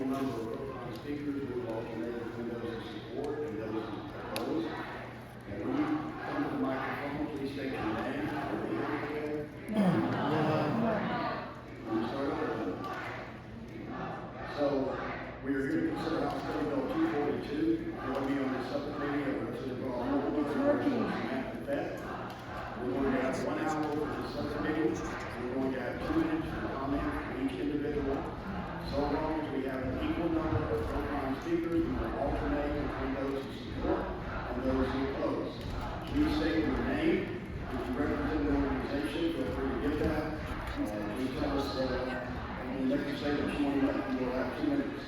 equal number of pro-con speakers who will alternate between those who support and those who oppose. And when you come to the microphone, please state your name. So, we are here to consider House Bill 242. Join me on the subcommittee of Representative We're going to have 1 hour for the subcommittee. We're going to have 2 minutes for comment for each individual. So long as we have an equal number of pro-con speakers, we will alternate between those who support and those who oppose. Please state your name. If you represent an organization, feel free to give that. Please tell us and let you say that you want to let you will have 2 minutes.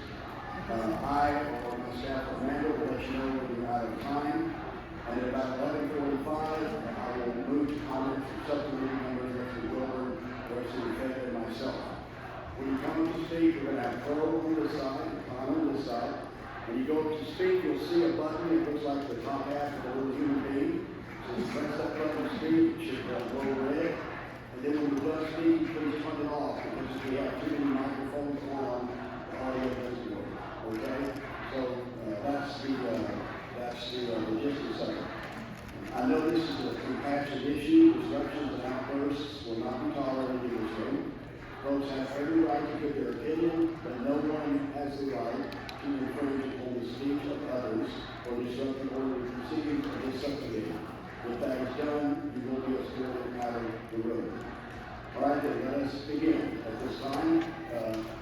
I or my staff Amanda will let you know when we're out of time. And at about 11:45, I will move to comments from subcommittee members, Representative Wilbur, Representative Fett, and myself. When you come to speak, we're going to have Pro on this side and Con on this side. When you go up to speak, you'll see a button. It looks like the top half of a little human being. So you press that button to speak, it should glow red. And then when you're done speaking, please turn it off because we have too many microphones on, the audio doesn't work. Okay? So that's the logistics of it. I know this is a compassionate issue. Disruptions and outbursts will not be tolerated in this room. Folks have every right to give their opinion, but no one has the right to infringe upon the speech of others or disrupt the order of proceedings of this subcommittee. If that is done, you will be escorted out of the room. All right, then, let us begin. At this time,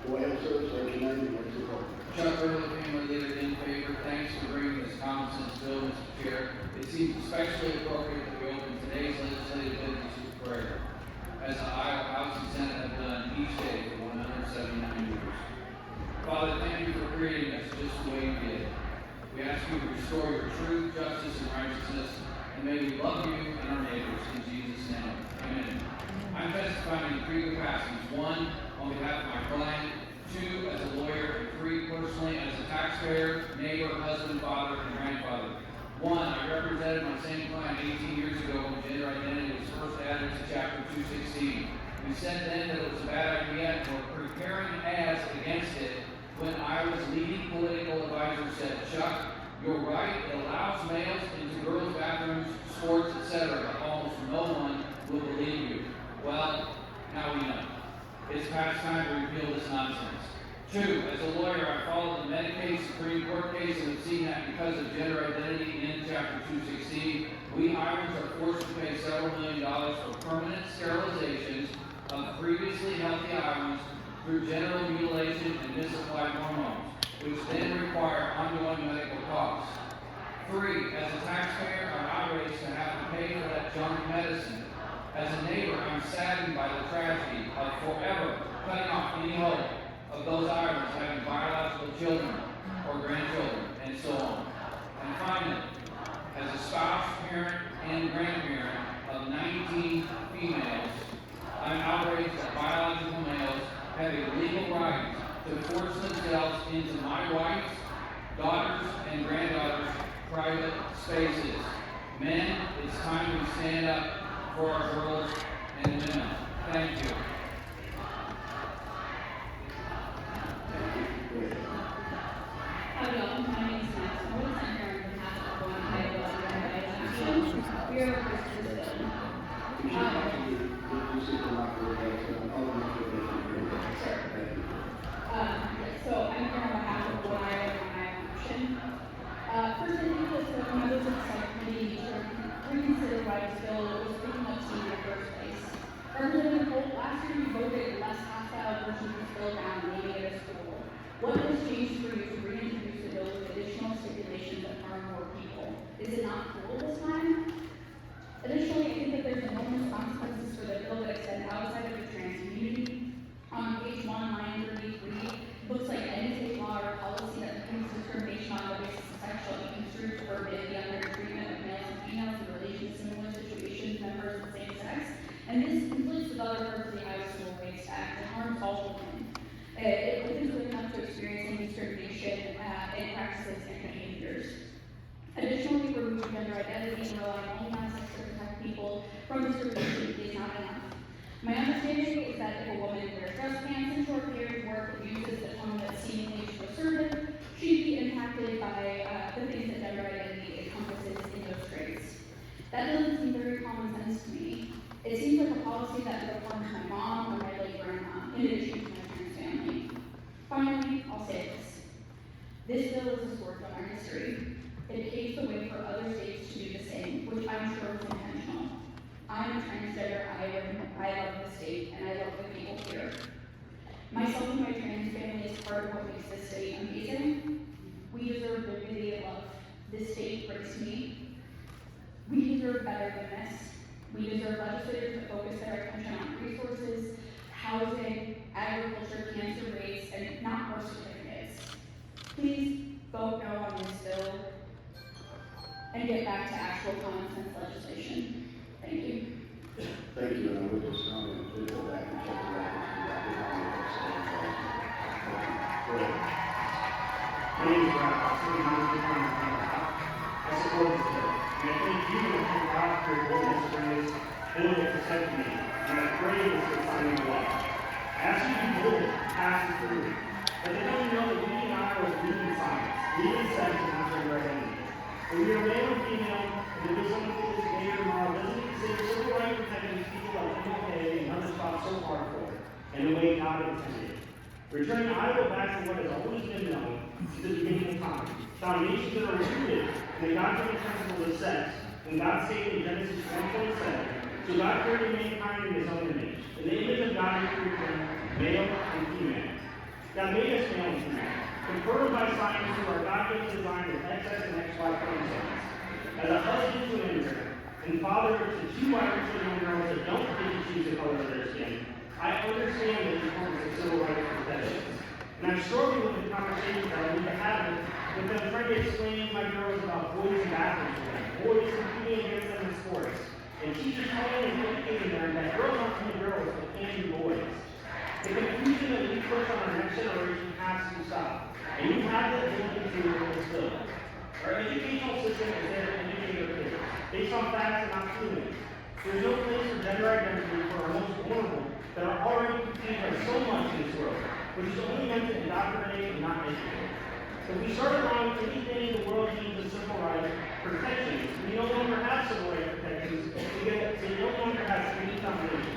go ahead, sir, state your name and what's your vote. Chuck Early, family leader in favor. Thanks for bringing this common sense bill, Mr. Chair. It seems especially appropriate that we open today's legislative business with prayer, as the Iowa House and Senate have done each day for 179 years. Father, thank you for creating us just the way you did. We ask you to restore your truth, justice, and righteousness, and may we love you and our neighbors in Jesus' name. Amen. I'm testifying in 3 capacities. 1, on behalf of my client. 2, as a lawyer. And 3, personally, as a taxpayer, neighbor, husband, father, and grandfather. 1, I represented my same client 18 years ago when gender identity was first added to Chapter 216. We said then that it was a bad idea and were preparing ads against it when Iowa's leading political advisor said, Chuck, you're right, it allows males into girls' bathrooms, sports, etc., but almost no one will believe you. Well, now we know. It's past time to repeal this nonsense. 2, as a lawyer, I followed the Medicaid Supreme Court case and have seen that because of gender identity in Chapter 216, we Iowans are forced to pay several $1 million for permanent sterilizations of previously healthy Iowans through genital mutilation and misapplied hormones, which then require ongoing medical costs. 3, as a taxpayer, I'm outraged to have to pay for that junk medicine. As a neighbor, I'm saddened by the tragedy of forever cutting off any hope of those Iowans having biological children or grandchildren, and so on. And finally, as a spouse, parent, and grandparent of 19 females, I'm outraged that biological males have a legal right to force themselves into my wife's, daughters, and granddaughters' private spaces. Men, it's time we stand up for our girls and women. Thank you. Howdy all, my name is Max Morris. I'm here on behalf of One Iowa Legalize Action. We are opposed to this bill. So I'm here on behalf of One Iowa Legalize Action. First, I think that the members of the subcommittee need to reconsider why this bill was picking up steam in the first place. Representative Holt, last year you voted less hostile version of this bill down, naming it as cool. What has changed for you to reintroduce a bill with additional stipulations that harm more people? Is it not cool this time? Additionally, I think that there's enormous consequences for the bill that extend outside of the trans community. On page 1, line 33, books like any state law or policy that becomes discrimination on the basis of sexual and construed to forbid the unfair treatment of males and females in relation to similar situations, members of the same sex. And this conflicts with other parts of the Iowa Civil Rights Act and harms all women. It opens women up to experiencing discrimination in practices and behaviors. Additionally, removing gender identity and relying only on sex to protect people from discrimination is not enough. My understanding is that if a woman wears dress pants and short period work and uses the tongue that's seemingly too assertive, she'd be impacted by the things that gender identity encompasses in those traits. That doesn't seem very common sense to me. It seems like a policy that would apply to my mom or my late grandma, in addition to my trans family. Finally, I'll say this. This bill is a scorch on our history. It paves the way for other states to do the same, which I'm sure is intentional. I'm a transgender Iowan. I love the state, and I love the people here. Myself and my trans family is part of what makes this state amazing. We deserve dignity and love. This state brings me. We deserve better than this. We deserve legislators that focus their attention on resources, housing, agriculture, cancer rates, and not birth certificates. Please vote no on this bill and get back to actual common sense legislation. Thank you. Thank you, and with this comment, please go back and check the records. My name is Brad. I support this bill. And I think you will come back to your board experience, build it to subcommittee, and I pray this will sign into law. I ask you to build it, pass it through. But they don't know that we in Iowa is leading science, leading sex, and not gender identity. When we are male or female, and if there's someone who is gay or tomorrow, doesn't mean to say civil rights protecting these people like MLK and others fought so hard for, and the way God intended. Returning Iowa back to what has always been known since the beginning of time. Foundations that are rooted in the God-given principles of sex, and God stated in Genesis 1:27, so God created mankind in his own image. In the image of God, he created them, male and female. God made us male and female, confirmed by science through our God-given design with XX and XY chromosomes. As a husband to an immigrant, and father to two Irish young girls that don't get to choose the color of their skin, I understand the importance of civil rights protections. And I'm struggling with the conversations that I need to have with them trying to explain to my girls about boys and bathrooms for them, boys competing against them in sports, and teachers telling and educating them that girls aren't only girls, but can be boys. The confusion that we push on our next generation has to stop. And you have the ability to with this bill. Our educational system is there to educate our kids, based on facts and not feelings. There's no place for gender identity for our most vulnerable that are already confused by so much in this world, which is only meant to indoctrinate and not educate. If we start allowing anything the world deems as civil rights protections, we no longer have civil rights protections, we no longer have any foundation.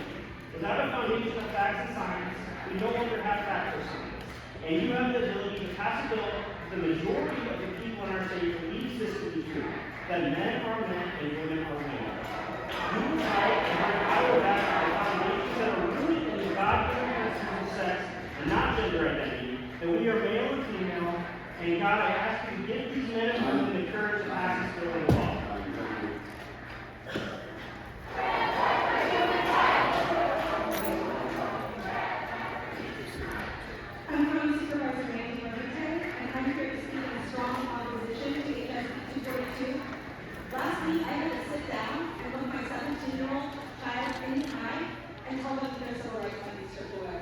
Without a foundation of facts and science, we no longer have facts or science. And you have the ability to pass a bill the majority of the people in our state believes this to be true, that men are men and women are women. Move out and bring Iowa back to the foundations that are rooted in the God-given principles of sex and not gender identity, that we are male and female, and God, I ask you to give these men and women the courage to pass this bill into law. I'm County Supervisor Nancy Remington, and I'm here to speak in strong opposition to HSB 242. Last week, I had to sit down and look my 17-year-old child in the eye and tell them that their civil rights might be stripped away.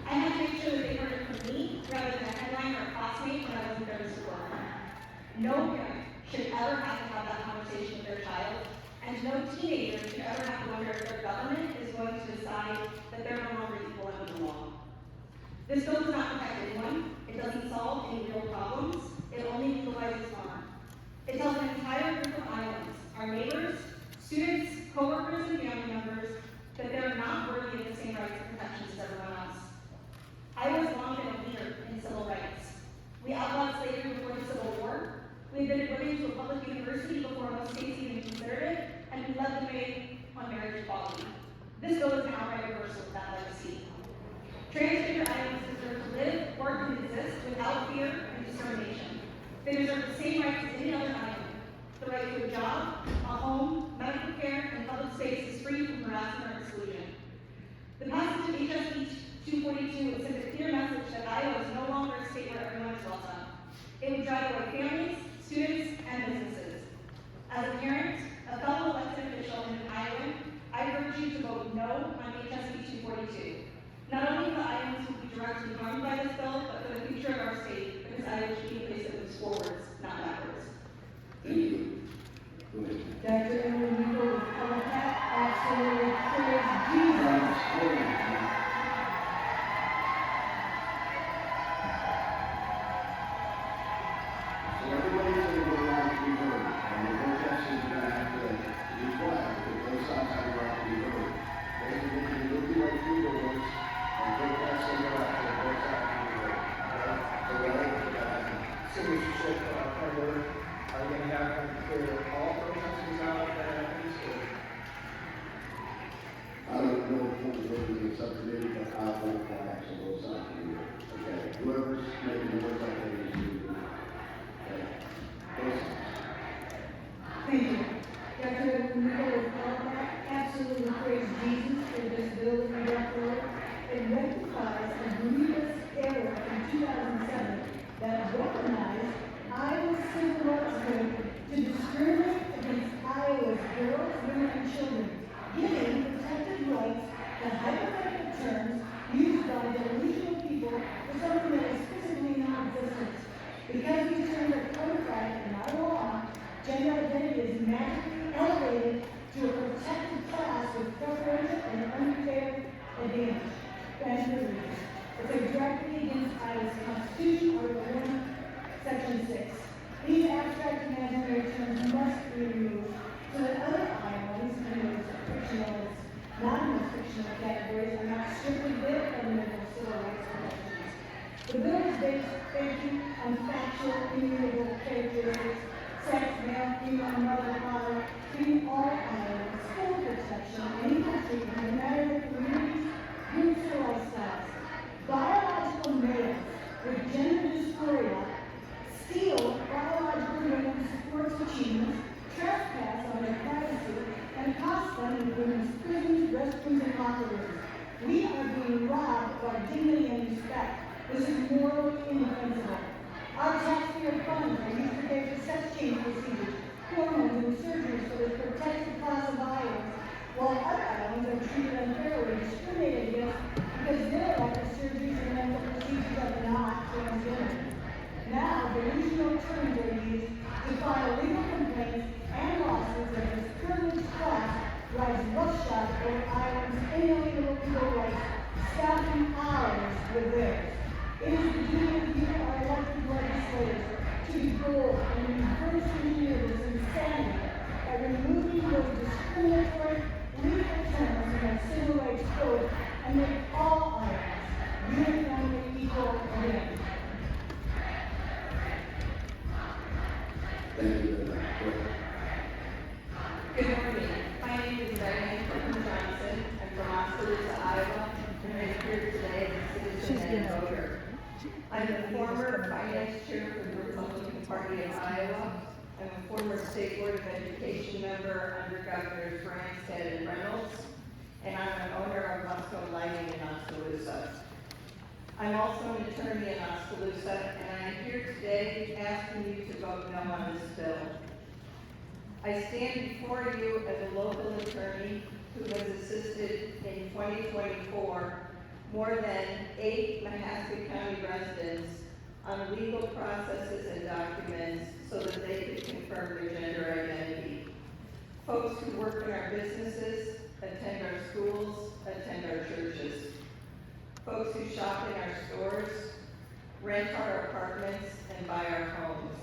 I had to make sure that they heard it from me rather than a headline or a classmate when I wasn't there to support them. No parent should ever have to have that conversation with their child, and no teenager should ever have to wonder if their government is going to decide that they're no longer equal under the law. This bill does not protect anyone. It doesn't solve any real problems. It only legalizes harm. It tells an entire group of Iowans, our neighbors, students, co-workers, and family members, that they're not worthy of the same rights and protections as everyone else. Iowa's long been a leader in civil rights. We outlawed slavery before the Civil War. We admitted women to a public university before most states even considered it, and we led the way on marriage equality. This bill is an outright reversal of that legacy. Transgender Iowans deserve to live, work, and exist without fear and discrimination. They deserve the same rights as any other Iowan. The right to a job, a home, medical care, and public space is free from harassment or exclusion. The passage of HSB 242 would send a clear message that Iowa is no longer a state where everyone is welcome. It would drive away families, students, and businesses. As a parent, a fellow elected official, and an Iowan, I urge you to vote no on HSB 242. Not only for the Iowans who will be directly harmed by this bill, but for the future of our state, because Iowa should be a place that moves forwards, not backwards. Thank you. Go ahead. Dr. Emily Nichols, absolutely praise Jesus. to work as a subcommittee, but I want flags on both sides of the year. Okay, whoever's making the work like that is you. Okay, both sides. Thank you. Dr. Nicholas Elback absolutely praised Jesus for this bill that we brought forward. It rectifies a grievous error in 2007 that recognized Iowa's civil rights code to discriminate against Iowa's girls, women, and children, giving protected rights to hypothetical terms used by delusional people for something that is physically non-existent. Because these terms are codified in our law, gender identity is magically elevated to a protected class with preferential and unfair advantage. It's a directly against Iowa's Constitution, Article 1, Section 6. These abstract imaginary terms must be removed so that other Iowans, and those fictional, non-fictional categories, are not strictly their fundamental civil rights protections. The bill is based on factual, immutable characteristics, sex, male, female, mother, father, treating all Iowans full protection and equal treatment no matter their communities, groups, or lifestyles. Biological males with gender dysphoria steal biological women's sports achievements, trespass on their privacy, and cost them in women's prisons, restrooms, and locker rooms. We are being robbed of our dignity and respect. This is morally indefensible. Our taxpayer funds are used to pay for sex change procedures, hormones, and surgeries for this protected class of Iowans, while other Iowans are treated unfairly, discriminated against because their elective surgeries and medical procedures are not transgender. Now, delusional terms are used to file legal complaints and lawsuits that this privileged class rides roughshod over Iowans' inalienable legal rights, staffing ours with theirs. It is the duty of you, our elected legislators, to be bold and reverse engineer this insanity by removing those discriminatory legal terms in our civil rights code and make all Iowans uniformly equal again. Thank you very much. Good morning. My name is Diane Johnson. I'm from Oskaloosa, Iowa, and I'm here today as a citizen and voter. I'm the former finance chair for the Republican Party of Iowa. I'm a former State Board of Education member under Governors Branstad and Reynolds, and I'm an owner of Musco Lighting in Oskaloosa. I'm also an attorney in Oskaloosa, and I'm here today asking you to vote no on this bill. I stand before you as a local attorney who has assisted in 2024 more than 8 Mahaska County residents on legal processes and documents so that they could confirm their gender identity. Folks who work in our businesses, attend our schools, attend our churches. Folks who shop in our stores, rent our apartments, and buy our homes.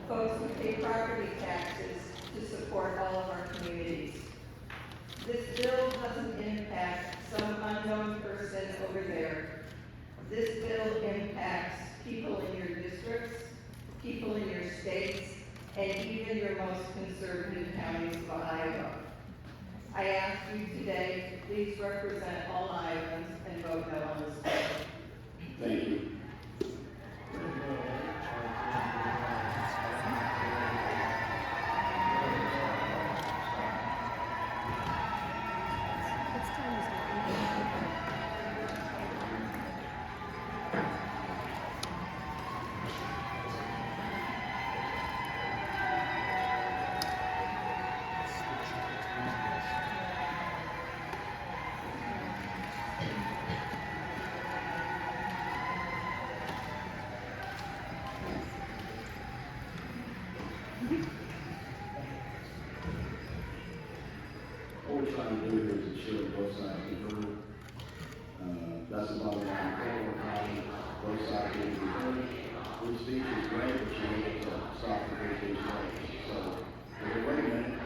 Folks who pay property taxes to support all of our communities. This bill doesn't impact some unknown person over there. This bill impacts people in your districts, people in your states, and even your most conservative counties of Iowa. I ask you today to please represent all Iowans and vote no on this bill. Thank you. What we're trying to do here is ensure that both sides get heard. That's the bottom line. Both sides get heard. Your speech is great, but you need to stop the communication. So, wait a minute.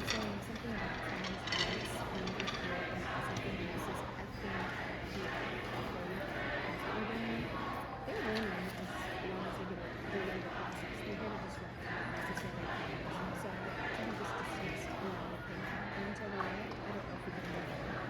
saying something about trans rights being equal and something else is they're learning as long as they get the labor process. They're going to disrupt necessarily problems. So I kind of just dismissed a lot of things until the way. I don't know if we can do that.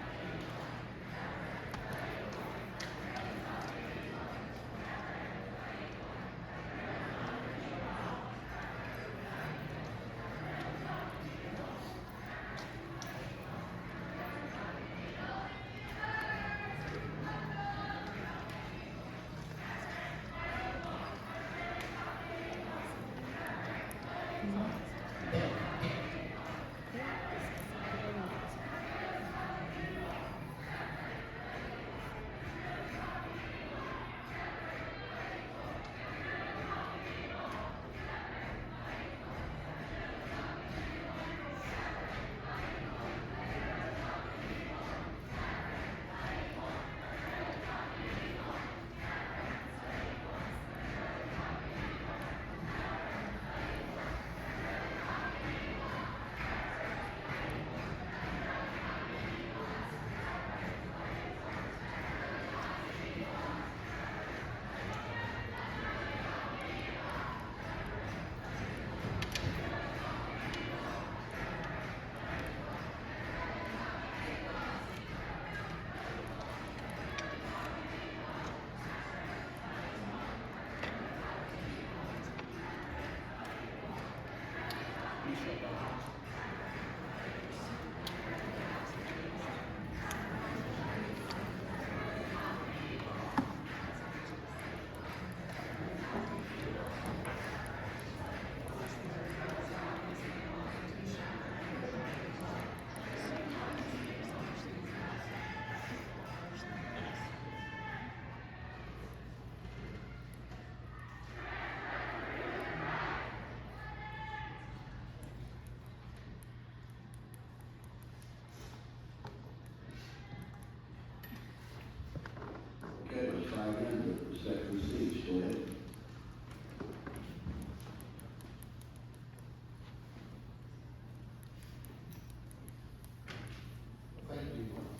Okay, let's try again with respect to speech. Go ahead.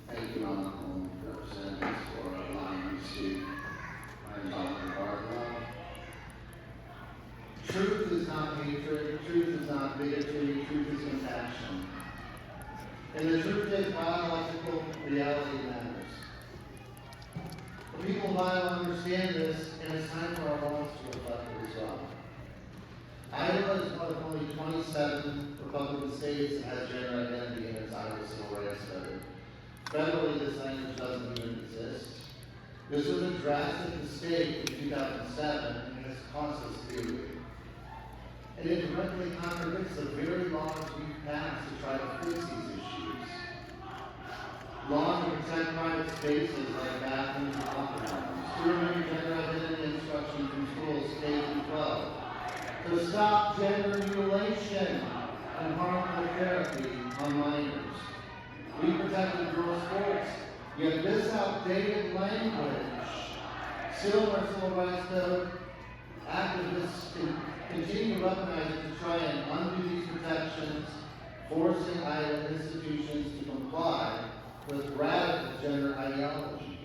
Thank you, Honorable Representatives, for allowing me to speak. I'm Dr. Barlow. Truth is not hatred, truth is not bigotry, truth is compassion. And the truth is biological reality matters. The people of Iowa understand this, and it's time for our laws to reflect it as well. Iowa is one of only 27 Republican states that has gender identity in its Iowa Civil Rights Code. Federally, this language doesn't even exist. This was a drastic mistake in 2007, and it has cost us dearly. And it directly contradicts the very laws we've passed to try to fix these issues. Laws to protect private spaces like bathrooms and locker rooms, to remove gender identity instruction from schools K through 12, to stop gender mutilation and harmful therapy on minors. We protected girls' sports, yet this outdated language, still our Civil Rights Code, activists continue to weaponize it to try and undo these protections, forcing Iowa institutions to comply with radical gender ideology.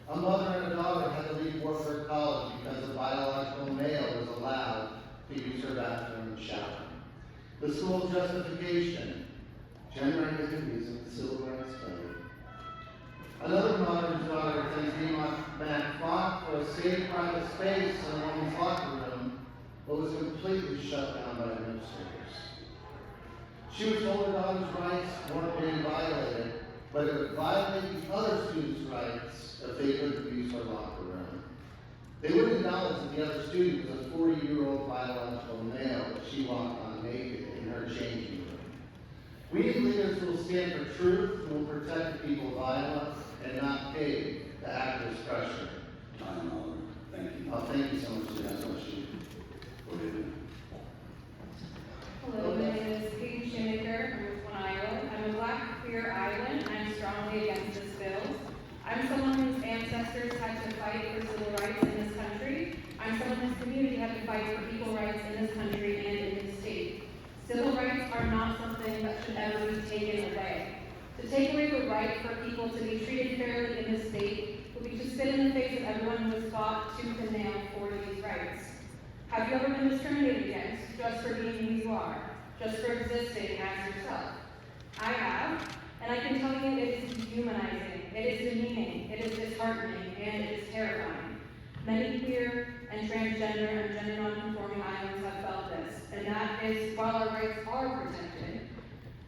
A mother and a daughter had to leave Wartburg College because a biological male was allowed to use her bathroom and shower. The school's justification, gender identity is in the Civil Rights Code. Another mother's daughter, Tennessee Mack, fought for a safe private space in a woman's locker room, but was completely shut down by administrators. She was told her daughter's rights weren't being violated, but it would violate the other students' rights if they couldn't use her locker room. They wouldn't acknowledge that the other student was a 40-year-old biological male that she walked on naked in her changing room. We as leaders will stand for truth and will protect the people of Iowa and not cave to activist pressure. Time over. Thank you. Thank you so much for that question. Go ahead. Hello, my name is Katie Shoemaker from Richmond, Iowa. I'm a Black queer Iowan, and I'm strongly against this bill. I'm someone whose ancestors had to fight for civil rights in this country. I'm someone whose community had to fight for equal rights in this country and in this state. Civil rights are not something something that should never be taken away. To take away the right for people to be treated fairly in this state would be to spit in the face of everyone who has fought tooth and nail for these rights. Have you ever been discriminated against just for being who you are, just for existing as yourself? I have, and I can tell you it is dehumanizing, it is demeaning, it is disheartening, and it is terrifying. Many queer and transgender and gender non-conforming Iowans have felt this, and that is while our rights are protected,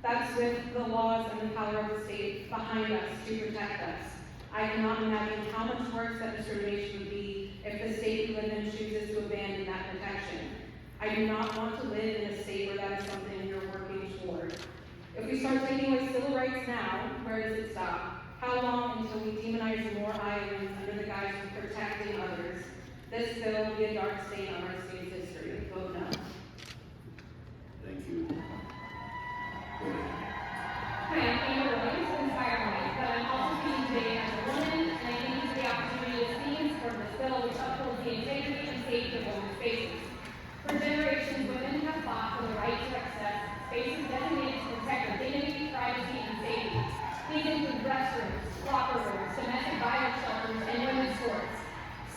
that's with the laws and the power of the state behind us to protect us. I cannot imagine how much worse that discrimination would be if the state we live in chooses to abandon that protection. I do not want to live in a state where that is something you're working toward. If we start taking away civil rights now, where does it stop? How long until we demonize more Iowans under the guise of protecting others? This bill will be a dark stain on our state's history. Vote no. Thank you. Hi, I'm Amber Williams from Iowans, but I'm also speaking today as a woman, and I thank you for the opportunity to speak in support of this bill, which upholds the integrity and safety of women's spaces. For generations, women have fought for the right to access spaces designated to protect their dignity, privacy, and safety. These include restrooms, locker rooms, domestic violence shelters, and women's sports.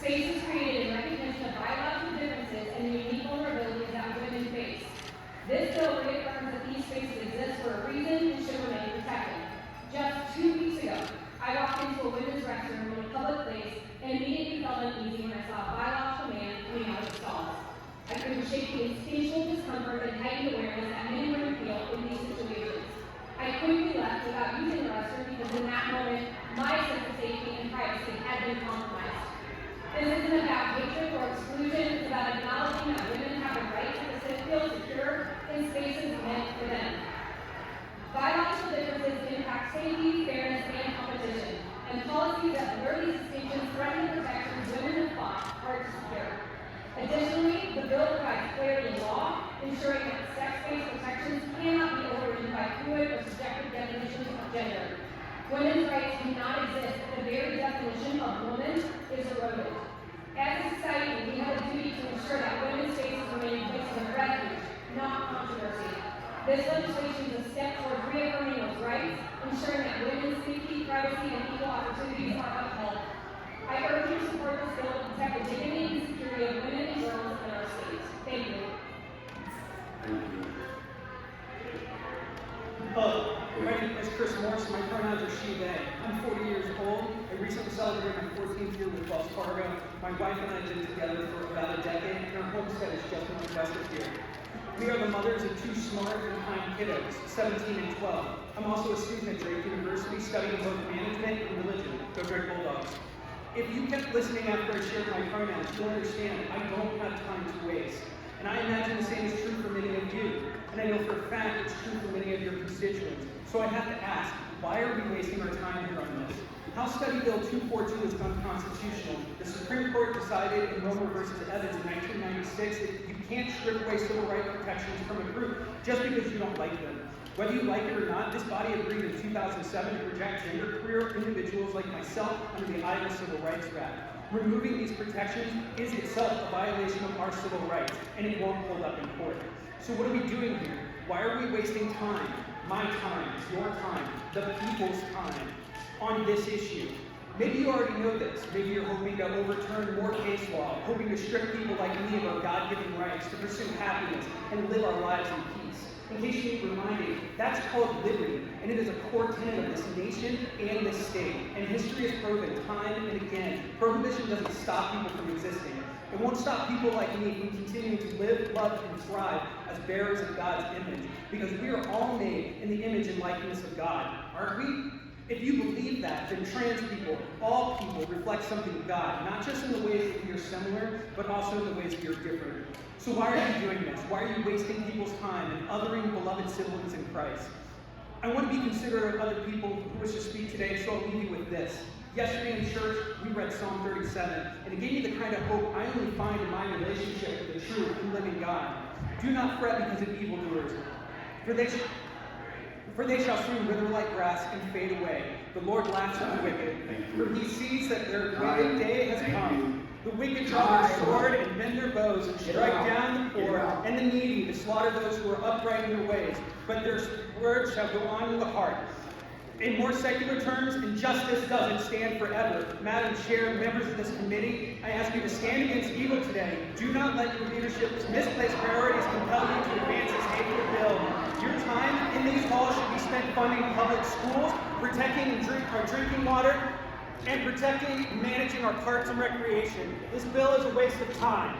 Spaces created in recognition of biological differences and the unique vulnerabilities that women face. This bill reaffirms that these spaces exist for a reason and should remain protected. Just 2 weeks ago, I walked into a women's restroom in a public place and immediately felt uneasy when I saw a biological man coming out of the stalls. I couldn't shake the instinctual discomfort and heightened awareness that many women feel in these situations. I quickly left without using the restroom because in that moment, my sense of safety and privacy had been compromised. This isn't about hatred or exclusion, it's about acknowledging that women have the right to feel secure in spaces meant for them. Biological differences impact safety, fairness, and competition, and policies that blur these distinctions threaten the protections women have fought hard to secure. Additionally, the bill provides clarity in law, ensuring that sex-based protections cannot be overridden by fluid or subjective definitions of gender. Women's rights do not exist if the very definition of woman is eroded. As a society, we have a duty to ensure that women's spaces remain places of refuge, not controversy. This legislation is a step towards reaffirming those rights, ensuring that women's safety, privacy, and equal opportunities are upheld. I urge you to support this bill to protect the dignity and security of women and girls in our states. Thank you. Thank you. Hello, my name is Chris Morris. My pronouns are she, they. I'm 40 years old. I recently celebrated my 14th year with Wells Fargo. My wife and I have been together for about a decade, and our homestead is just northwest of here. We are the mothers of 2 smart and kind kiddos, 17 and 12. I'm also a student at Drake University studying both management and religion. Go Drake Bulldogs. If you kept listening after I shared my pronouns, you'll understand I don't have time to waste. And I imagine the same is true for many of you. And I know for a fact it's true for many of your constituents. So I have to ask, why are we wasting our time here on this? House Study Bill 242 is unconstitutional. The Supreme Court decided in Romer versus Evans in 1996 that you can't strip away civil rights protections from a group just because you don't like them. Whether you like it or not, this body agreed in 2007 to protect genderqueer individuals like myself under the Iowa Civil Rights Act. Removing these protections is itself a violation of our civil rights, and it won't hold up in court. So what are we doing here? Why are we wasting time, my time, your time, the people's time, on this issue? Maybe you already know this. Maybe you're hoping to overturn more case law, hoping to strip people like me of our God-given rights to pursue happiness and live our lives in peace. In case you need reminding, that's called liberty, and it is a core tenet of this nation and this state. And history has proven time and again, prohibition doesn't stop people from existing. It won't stop people like me from continuing to live, love, and thrive as bearers of God's image, because we are all made in the image and likeness of God, aren't we? If you believe that, then trans people, all people, reflect something of God, not just in the ways that we are similar, but also in the ways that we are different. So why are you doing this? Why are you wasting people's time and othering beloved siblings in Christ? I want to be considerate of other people who wish to speak today, so I'll leave you with this. Yesterday in church, we read Psalm 37, and it gave me the kind of hope I only find in my relationship with the true and living God. Do not fret because of evildoers, for they shall soon wither like grass and fade away. The Lord laughs at the wicked, for he sees that their wicked day has come. The wicked draw their sword and bend their bows and strike down the poor and the needy to slaughter those who are upright in their ways. But their words shall go on in the heart. In more secular terms, injustice doesn't stand forever. Madam Chair, members of this committee, I ask you to stand against evil today. Do not let your leadership's misplaced priorities compel you to advance this hateful bill. Your time in these halls should be spent funding public schools, protecting our drinking water, and protecting and managing our parks and recreation. This bill is a waste of time.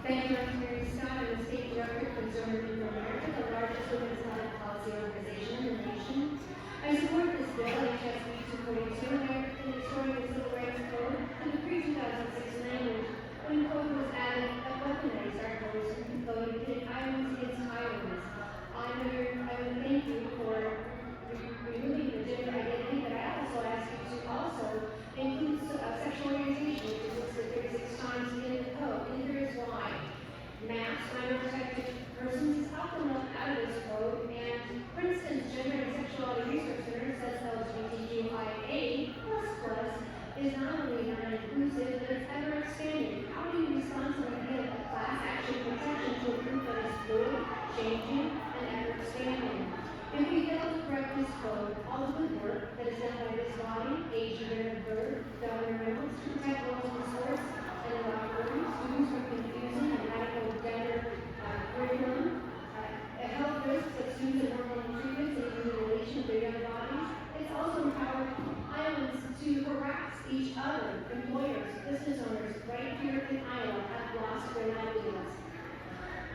Thank you, I'm Mary Scott. I'm the State Director for Conservative America, the largest women's health policy organization in the nation. I support this bill, HSB 242, and restoring the Civil Rights Code to the pre-2006 language when code was added that weaponized our codes and code pitted Iowans against Iowans. I want to thank you for removing the gender identity, but I also ask you to also include sexual orientation, which is listed 36 times in the code, and here is why. MAPS, minor protected persons, is often left out of this code, and for instance, Gender and Sexuality Research Center says LGBTQIA++ is not only non-inclusive, but it's ever expanding. How do you responsibly deal with class action protection to a group that is fluid, changing, and ever expanding? If we fail to correct this code, all the good work that is done by this body, Adrian Bird, Governor Reynolds, to protect girls in sports and in locker rooms, students from confusing and radical gender curriculum, health risks that students and hormone treatments and even mutilation of their young bodies. It's also empowered Iowans to harass each other, employers, business owners, right here in Iowa have lost their livelihoods.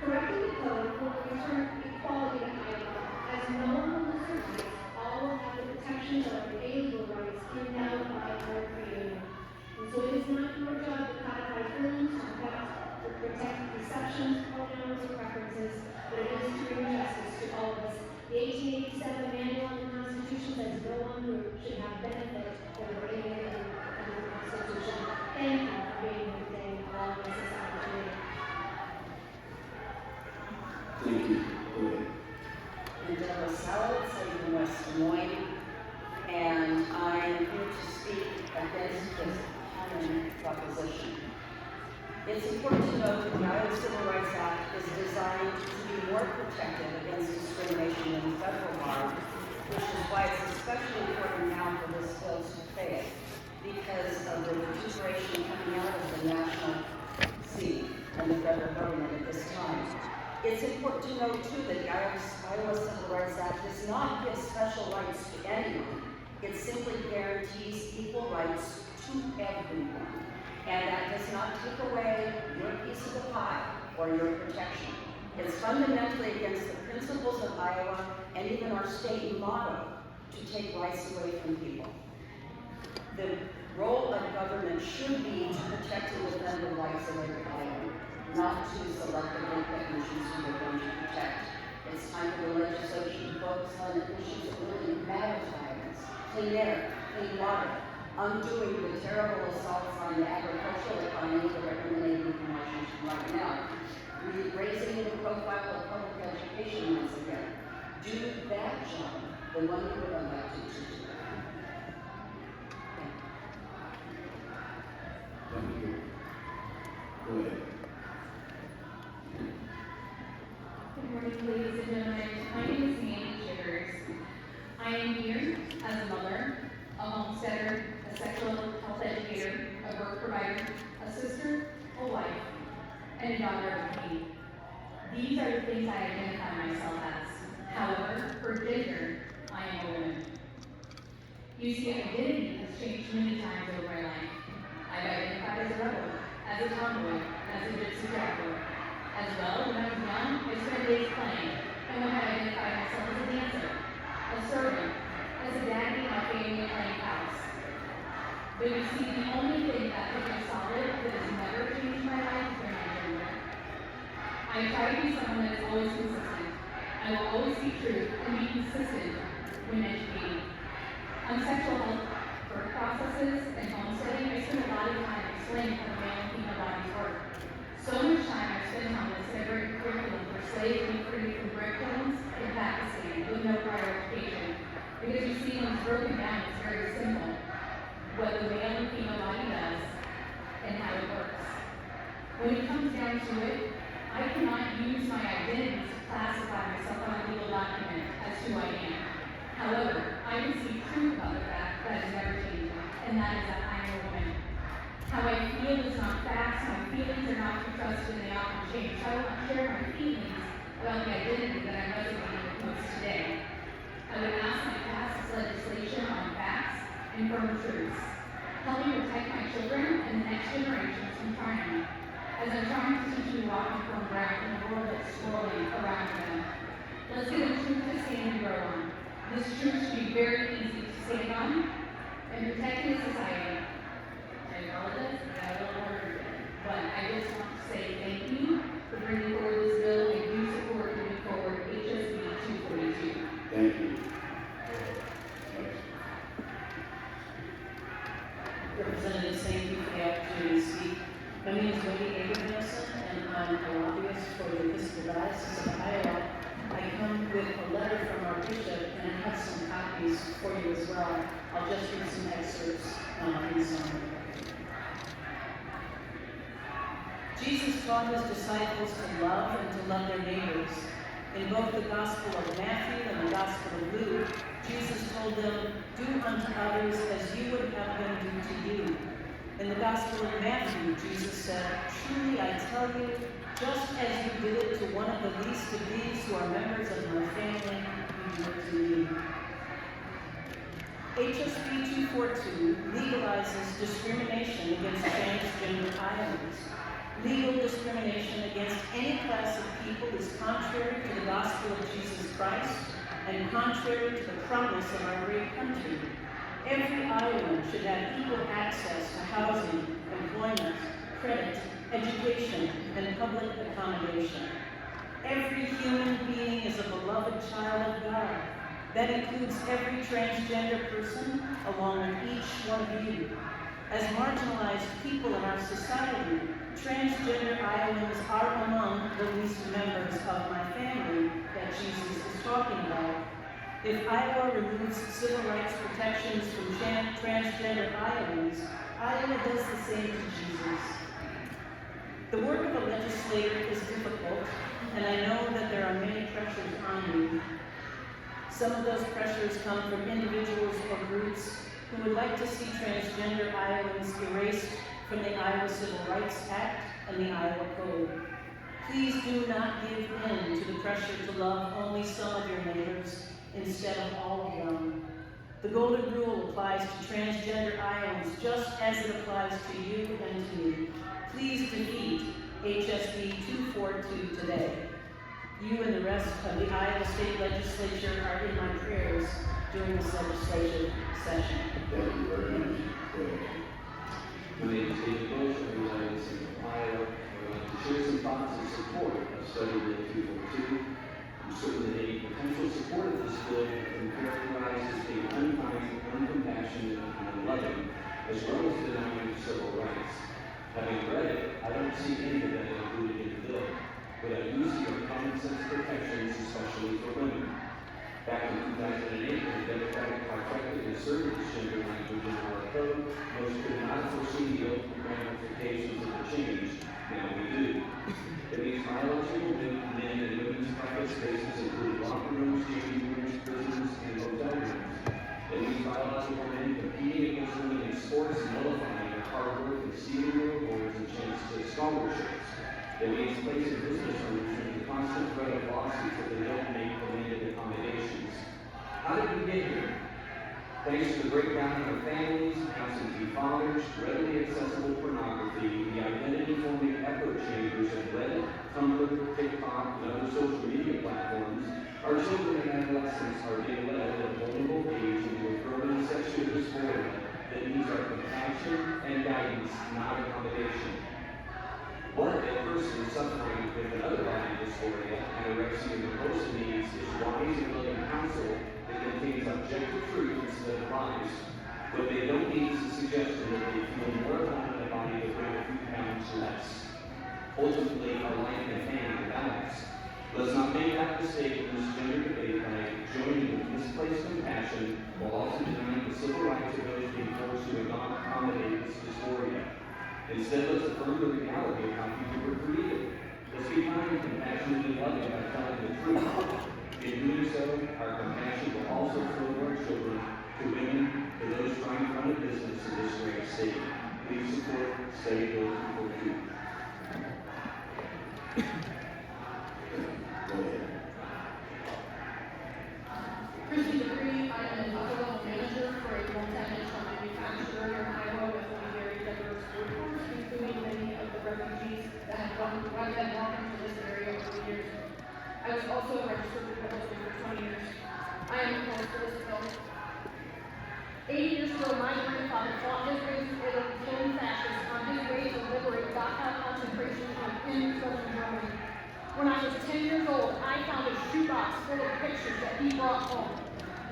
Correcting the code will return equality to Iowa, as no one will lose their rights, all will have the protections of their inalienable rights endowed by our Creator. And so it is not your job to codify feelings or protect deceptions, pronouns, or preferences, but it is to bring justice to all of us. The 1887 Manual on the Constitution says no one group should have benefit over any other under the Constitution. Thank you for being here today and allowing us this opportunity. Thank you. Go ahead. I'm Deborah Salad, I'm from West Des Moines, and I am here to speak against this common proposition. It's important to note that the Iowa Civil Rights Act is designed to be more protective against discrimination than the federal law, which is why it's especially important now for this bill to fail, because of the vituperation coming out of the national scene and the federal government at this time. It's important to note, too, that the Iowa Civil Rights Act does not give special rights to anyone. It simply guarantees equal rights to everyone. And that does not take away your piece of the pie or your protection. It's fundamentally against the principles of Iowa and even our state motto to take rights away from people. The role of government should be to protect and defend the rights of every Iowan, not to selectively pick and choose who they're going to protect. It's time for the legislation to focus on issues that really matter to Iowans: clean air, clean water, undoing the terrible assaults on the agricultural economy that are emanating from Washington right now, raising the profile of public education once again. Do that job, the one you were elected to do. Thank you. Go ahead. Good morning, ladies and gentlemen. My name is Nancy Chivers. I am here as a mother, a homesteader, a sexual health educator, a birth provider, a sister, a wife, and a daughter of a king. These are the things I identify myself as. However, for gender, I am a woman. You see, identity has changed many times over my life. I've identified as a rebel, as a tomboy, as a gypsy traveler. As well, when I was young, I spent days playing, and when I identified myself as a dancer, a servant, as a daddy in my family playing house. But you see, the only thing that has been solid that has never changed my life has been my gender. I try to be someone that is always consistent. I will always speak truth and be consistent when educating. On sexual health, birth processes, and homesteading, I spend a lot of time explaining how the male and female bodies work. So much time I spent on this every curriculum for slaves being freed from brick kilns in Pakistan with no prior education. Because you see, when it's broken down, it's very simple. What the male and female body does and how it works. When it comes down to it, I cannot use my identity to classify myself on a legal document as who I am. However, I can see truth about the fact that is never changing, and that is that I am a woman. How I feel is not facts, my feelings are not to be trusted, and they often change. So I will not share my feelings about the identity that I'm resonating with most today. I would ask that you pass this legislation on facts and firm truths. Help me protect my children and the next generations from trying, as I'm trying to teach you to walk on firm ground in a world that's swirling around them. Let's give them truth to stand and grow on. This truth should be very easy to stand on and protecting society. I apologize, I got a little ordered, but I just want to say thank you for bringing forward this bill and you support moving forward HSB 242. Thank you. Representatives, thank you for the opportunity to speak. My name is Wendy Abrahamson, and I'm a lobbyist for the Episcopal Diocese of Iowa. I come with a letter from our bishop, and I have some copies for you as well. I'll just read some excerpts in summary. Jesus taught his disciples to love and to love their neighbors. In both the Gospel of Matthew and the Gospel of Luke, Jesus told them, "Do unto others as you would have them do to you." In the Gospel of Matthew, Jesus said, "Truly I tell you, just as you did it to one of the least of these who are members of my family, you do it to me." HSB 242 legalizes discrimination against transgender Iowans. Legal discrimination against any class of people is contrary to the gospel of Jesus Christ and contrary to the promise of our great country. Every Iowan should have equal access to housing, employment, credit, education, and public accommodation. Every human being is a beloved child of God. That includes every transgender person, along with each one of you. As marginalized people in our society, transgender Iowans are among the least members of my family that Jesus is talking about. If Iowa removes civil rights protections from transgender Iowans, Iowa does the same to Jesus. The work of a legislator is difficult, and I know that there are many pressures on you. Some of those pressures come from individuals or groups who would like to see transgender Iowans erased from the Iowa Civil Rights Act and the Iowa Code. Please do not give in to the pressure to love only some of your neighbors instead of all of them. The Golden Rule applies to transgender Iowans just as it applies to you and to me. Please defeat HSB 242 today. You and the rest of the Iowa State Legislature are in my prayers during this legislative session. Thank you very much. My name is David Bush. I reside in Central Iowa. I would like to share some thoughts in support of Study Bill 242. I'm certain that any potential support of this bill has been characterized as being unkind, uncompassionate, and unloving, as well as denying civil rights. Having read it, I don't see any of that included in the bill, but I do see our common sense protections, especially for women. Back in 2008, when the Democratic trifecta inserted this gender language into our code, most could not foresee the ultimate ramifications of the change. Now we do. It means biological men and women's private spaces, including locker rooms, changing rooms, prisons, and hotel rooms. It means biological men competing against women in sports and nullifying their hard work and stealing their awards and chances at scholarships. It means placing business owners under the constant threat of lawsuits if they don't make demanded accommodations. How did we get here? Thanks to the breakdown in our families, absentee fathers, readily accessible pornography, the identity-forming echo chambers of Reddit, Tumblr, TikTok, and other social media platforms, our children and adolescents are being led at a vulnerable age into a growing sexual dysphoria that needs our compassion and guidance, not accommodation. What a person suffering with another body dysphoria, anorexia nervosa needs is wise and loving counsel that contains objective truth instead of lies. What they don't need is a suggestion that they feel more alone in a body that weighs a few pounds less. Ultimately, our life can hang in the balance. Let's not make that mistake in this gender debate by joining with misplaced compassion while also denying the civil rights of those being forced to accommodate this dysphoria. Instead, let's affirm the reality of how people were created. Let's be kind, compassionate, and loving by telling the truth. In doing so, our compassion will also flow to our children, to women, to those trying to run a business in this great state. Please support Study Bill 242. Christy Dupree, I am an Iowa manager for a multinational manufacturer in Iowa with a very diverse workforce, including many of the refugees that have walked into this area over the years. I was also a registered Republican for 20 years. I am opposed to this bill. 80 years ago, my grandfather fought his way to Italy, killing fascists on his way to liberate Dachau concentration camp in southern Germany. When I was 10 years old, I found a shoebox full of pictures that he brought home.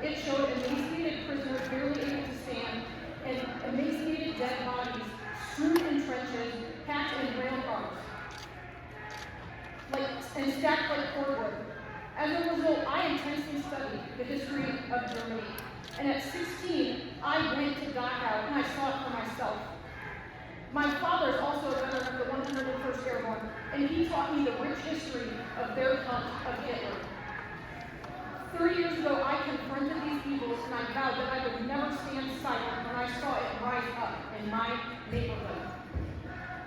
It showed emaciated prisoners barely able to stand and emaciated dead bodies strewn in trenches, packed in rail cars, and stacked like cordwood. As a result, I intensely studied the history of Germany. And at 16, I went to Dachau and I saw it for myself. My father is also a veteran of the 101st Airborne, and he taught me the rich history of their hunt of Hitler. 30 years ago, I confronted these evils and I vowed that I would never stand silent when I saw it rise up in my neighborhood.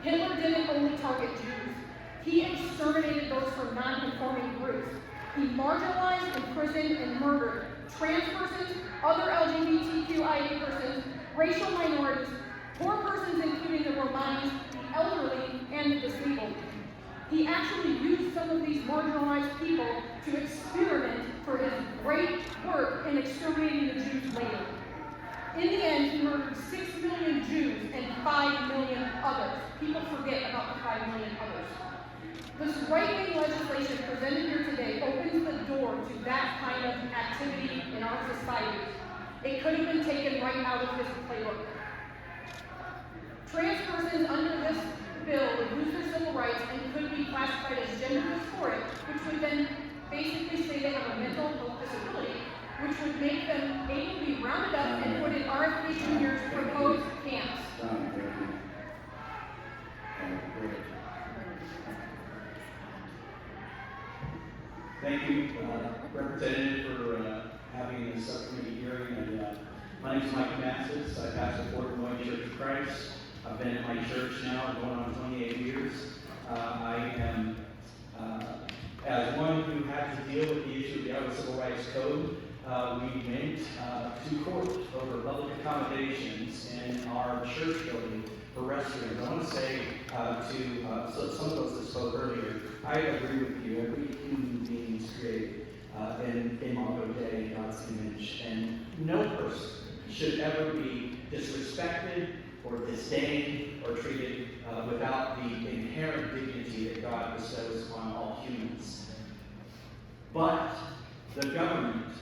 Hitler didn't only target Jews. He exterminated those from non-conforming groups. He marginalized, imprisoned, and murdered trans persons, other LGBTQIA persons, racial minorities, poor persons including the Romanis, the elderly, and the disabled. He actually used some of these marginalized people to experiment for his great work in exterminating the Jews later. In the end, he murdered 6 million Jews and 5 million others. People forget about the 5 million others. This right-wing legislation presented here today opens the door to that kind of activity in our society. It could have been taken right out of his playbook. Trans persons under this bill would lose their civil rights and could be classified as gender dysphoric, which would then basically say they have a mental health disability, which would make them able to be rounded up and put in RFK Jr.'s proposed camps. Thank you, Representative, for having this subcommittee hearing. And my name is Mike Massis. I pastor Fort Moines Church of Christ. I've been at my church now going on 28 years. I am, as one who had to deal with the issue of the Iowa Civil Rights Code, we went to court over public accommodations in our church building for restrooms. I want to say to some of those that spoke earlier, I agree with you. Every human being is created in Imago Dei, God's image, and no person should ever be disrespected or disdained or treated without the inherent dignity that God bestows upon all humans. But the government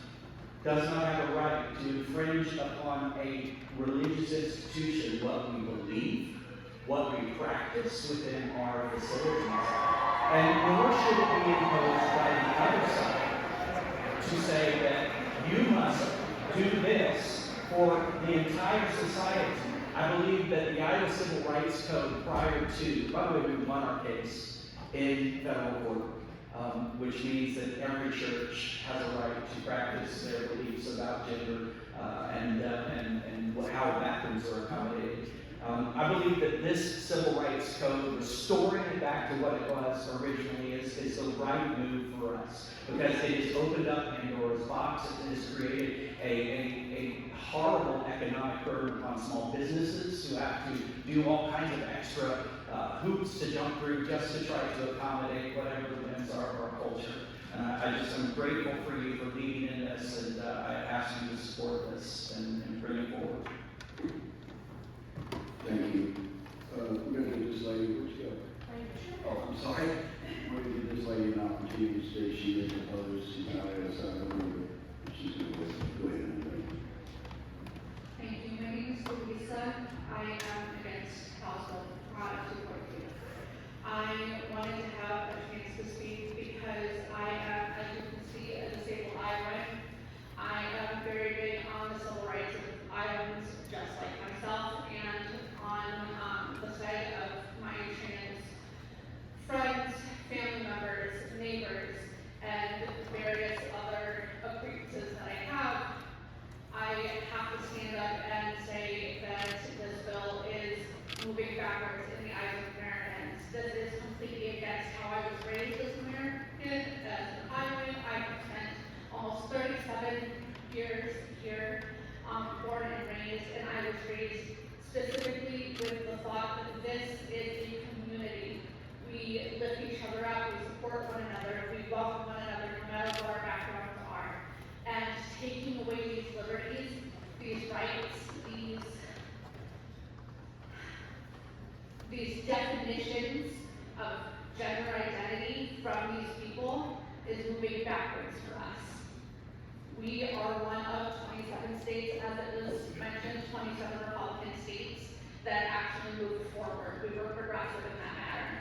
does not have a right to infringe upon a religious institution what we believe, what we practice within our facilities, and nor should it be imposed by the other side to say that you must do this for the entire society. I believe that the Iowa Civil Rights Code prior to, by the way, we won our case in federal court, which means that every church has a right to practice their beliefs about gender and how bathrooms are accommodated. I believe that this Civil Rights Code, restoring it back to what it was originally, is the right move for us, because it has opened up Pandora's box. It has created a horrible economic burden upon small businesses who have to do all kinds of extra hoops to jump through just to try to accommodate whatever the whims are of our culture. I just am grateful for you for leading in this, and I ask you to support this and bring it forward. Thank you. We're going to give this lady, where'd you go? Oh, I'm sorry. We're going to give this lady an opportunity to say she is opposed. She's not at us. She's going to go ahead and wait. Thank you. My name is Louisa. I am against House Bill 242. I very big on the civil rights of Iowans, just like myself, and on the side of my trans friends, family members, neighbors, and various other acquaintances that I have to stand up and say that this bill is moving backwards in the eyes of Americans. This is completely against how I was raised as an American, as an Iowan. I have spent almost 37 years here, born and raised, and I was raised specifically with the thought that this is a community. We lift each other up, we support one another, we welcome one another no matter what our backgrounds are. And taking away these liberties, these rights, these definitions of gender identity from these people is moving backwards for us. We are one of 27 states, as it was mentioned, 27 Republican states that actually moved forward. We were progressive in that matter.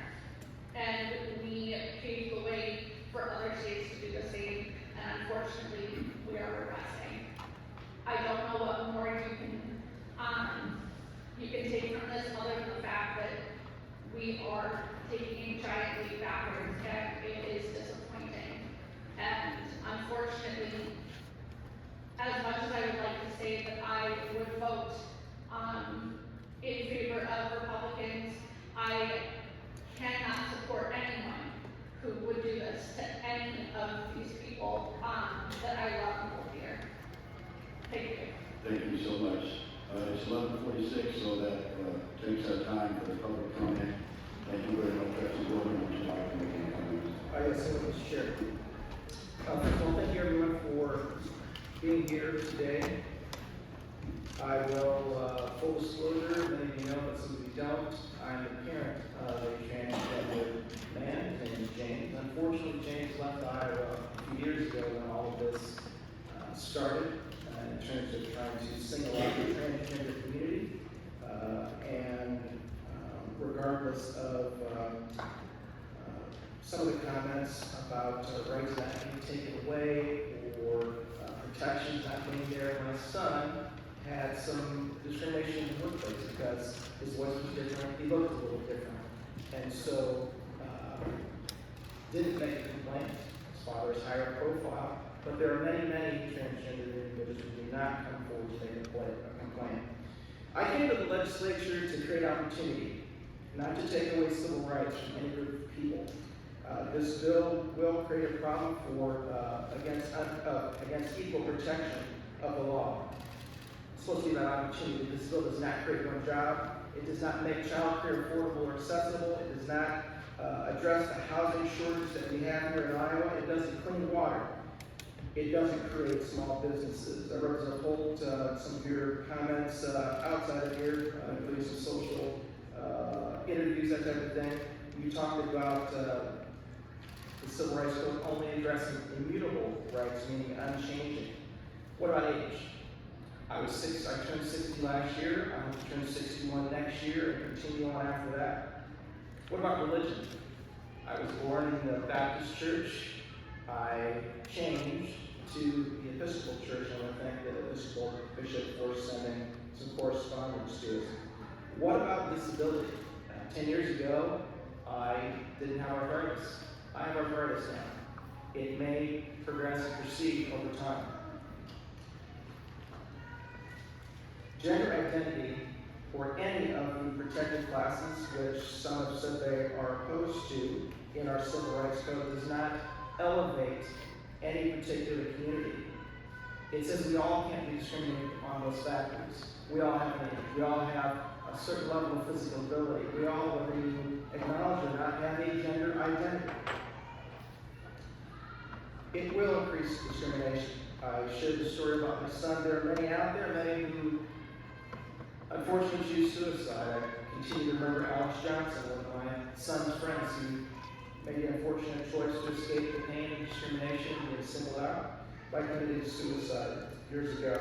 And we paved the way for other states to do the same, and unfortunately, we are regressing. I don't know what more you can take from this other than the fact that we are taking a giant leap backwards, and it is disappointing. And unfortunately, as much as I would like to say that I would vote in favor of Republicans, I cannot support anyone who would do this to any of these people that I love and hold dear. Thank you. Thank you so much. It's 11:46, so that takes our time for the public comment. Thank you very much, Trustee Gordon. Would you like to make any comments? Yes, Mr. Chair. First of all, thank you everyone for being here today. I will, full disclosure, many of you know, but some of you don't. I'm the parent of a transgender man. His name is James. Unfortunately, James left Iowa a few years ago when all of this started in terms of trying to single out the transgender community. And regardless of some of the comments about rights not being taken away or protections not being there, my son had some discrimination in the workplace because his voice was different, he looked a little different. And so, didn't make a complaint. His father is higher profile, but there are many, many transgender individuals who do not come forward to make a complaint. I came to the legislature to create opportunity, not to take away civil rights from any group of people. This bill will create a problem for against equal protection of the law. It's supposed to be about opportunity. This bill does not create one job. It does not make child care affordable or accessible. It does not address the housing shortage that we have here in Iowa. It doesn't clean water. It doesn't create small businesses. Representative Holt, some of your comments outside of here, including some social interviews, that type of thing. You talked about the Civil Rights Code only addressing immutable rights, meaning unchanging. What about age? I turned 60 last year. I'm going to turn 61 next year and continue on after that. What about religion? I was born in the Baptist church. I changed to the Episcopal church. I want to thank the Episcopal bishop for sending some correspondence to us. What about disability? 10 years ago, I didn't have arthritis. I have arthritis now. It may progress and proceed over time. Gender identity, or any of the protected classes, which some have said they are opposed to in our Civil Rights Code, does not elevate any particular community. It says we all can't be discriminated on those factors. We all have needs. We all have a certain level of physical ability. We all, whether you acknowledge or not, have a gender identity. It will increase discrimination. I shared the story about my son. There are many out there, many who unfortunately choose suicide. I continue to remember Alex Johnson, one of my son's friends, who made the unfortunate choice to escape the pain and discrimination and being singled out by committing suicide years ago.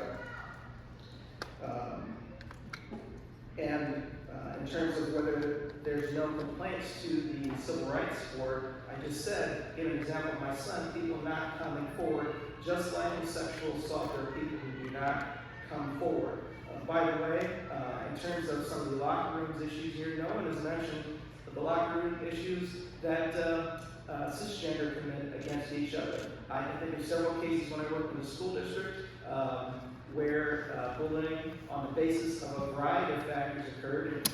In terms of whether there's no complaints to the civil rights board, I just said, give an example of my son, people not coming forward, just like in sexual assault, there are people who do not come forward. By the way, in terms of some of the locker rooms issues here, no one has mentioned the locker room issues that cisgender commit against each other. I can think of several cases when I worked in the school district where bullying on the basis of a variety of factors occurred,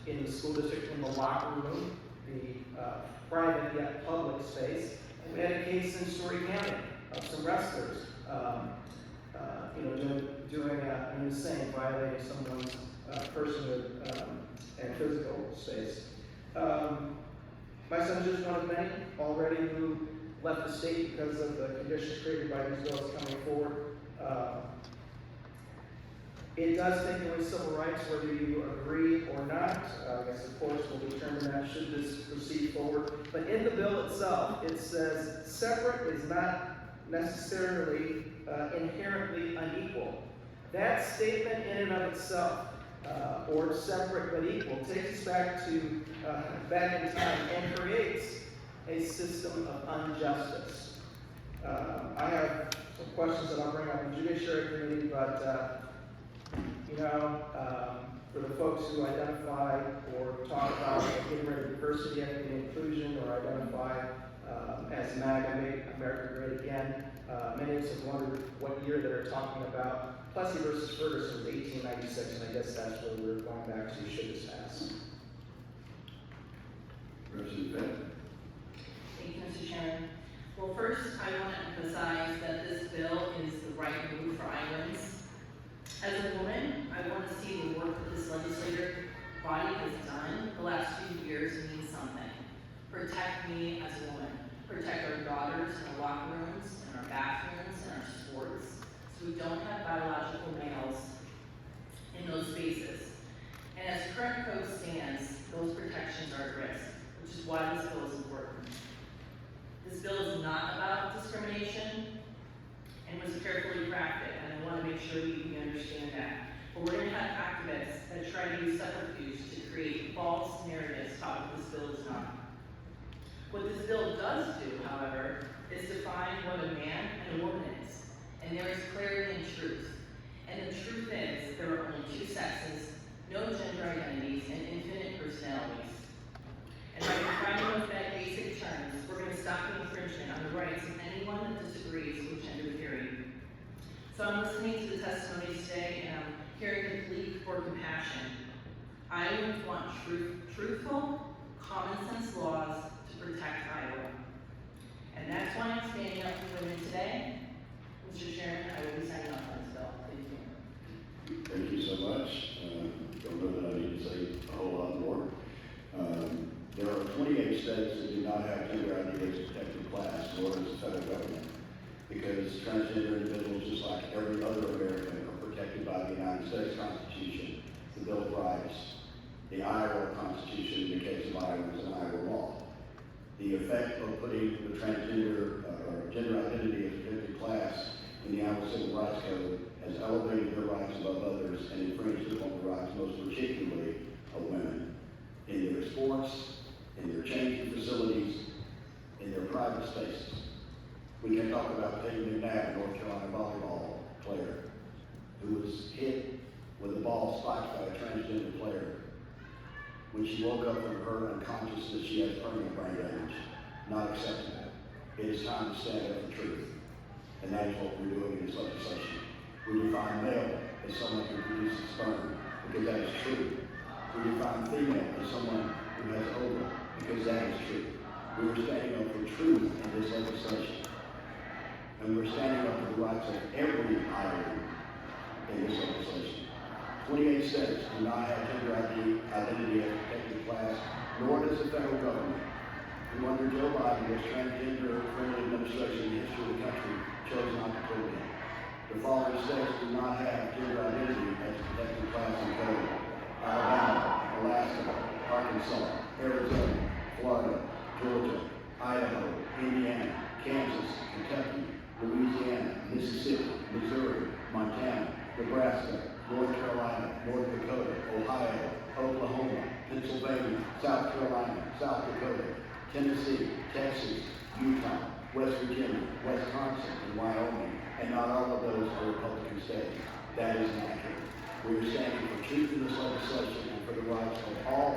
in the school district, in the locker room, the private yet public space. And we had a case in Story County of some wrestlers, doing an insane, violating someone's personhood and physical space. My son's just one of many already who left the state because of the conditions created by these bills coming forward. It does take away civil rights, whether you agree or not. I guess, of course, we'll determine that should this proceed forward. But in the bill itself, it says separate is not necessarily inherently unequal. That statement in and of itself, or separate but equal, takes us back in time and creates a system of injustice. I have some questions that I'll bring up in Judiciary Committee, but for the folks who identify or talk about getting rid of diversity, equity, and inclusion, or identify as MAGA, Make America Great Again, many of us have wondered what year they're talking about. Plessy versus Ferguson was 1896, and I guess that's where we're going back to should this pass. Representative Bennett. Thank you, Mr. Chairman. Well, first, I want to emphasize that this bill is the right move for Iowans. As a woman, I want to see the work that this legislative body has done the last few years mean something. Protect me as a woman. Protect our daughters in our locker rooms, in our bathrooms, in our sports, so we don't have biological males in those spaces. And as current code stands, those protections are at risk, which is why this bill is important. This bill is not about discrimination and was carefully crafted, and I want to make sure we understand that. But we're going to have activists that try to use subterfuge to create false narratives about what this bill is not. What this bill does do, however, is define what a man and a woman is, and there is clarity and truth. And the truth is, there are only two sexes, no gender identities, and infinite personalities. And by defining those basic terms, we're going to stop the infringement on the rights of anyone that disagrees with gender theory. So I'm listening to the testimonies today, and I'm hearing the plea for compassion. Iowans want truthful, common sense laws to protect Iowa. And that's why I'm standing up for women today. Mr. Chairman, I will be signing off on this bill. Thank you. Thank you so much. Don't know that I need to say a whole lot more. There are 28 states that do not have gender identity as a protected class, nor does the federal government, because transgender individuals, just like every other American, are protected by the United States Constitution, the Bill of Rights, the Iowa Constitution in the case of Iowans, and Iowa law. The effect of putting the transgender or gender identity as a protected class in the Iowa Civil Rights Code has elevated their rights above others and infringed upon the rights, most particularly of women, in their sports, in their changing facilities, in their private spaces. We can talk about Peyton McNabb, North Carolina volleyball player, who was hit with a ball spiked by a transgender player. When she woke up from her unconsciousness, she had permanent brain damage. Not acceptable. It is time to stand up for truth. And that is what we're doing in this legislation. We define male as someone who produces sperm, because that is true. We define female as someone who has ova, because that is true. We are standing up for truth in this legislation. And we're standing up for the rights of every Iowan in this legislation. 28 states do not have gender identity as a protected class, nor does the federal government, who under Joe Biden, this transgender-friendly administration in the history of the country, chose not to put in. The following states do not have gender identity as a protected class in code: Alabama, Alaska, Arkansas, Arizona, Florida, Georgia, Idaho, Indiana, Kansas, Kentucky, Louisiana, Mississippi, Missouri, Montana, Nebraska, North Carolina, North Dakota, Ohio, Oklahoma, Pennsylvania, South Carolina, South Dakota, Tennessee, Texas, Utah, West Virginia, Wisconsin, and Wyoming, and not all of those are Republican states. That is inaccurate. We are standing for truth in this legislation and for the rights of all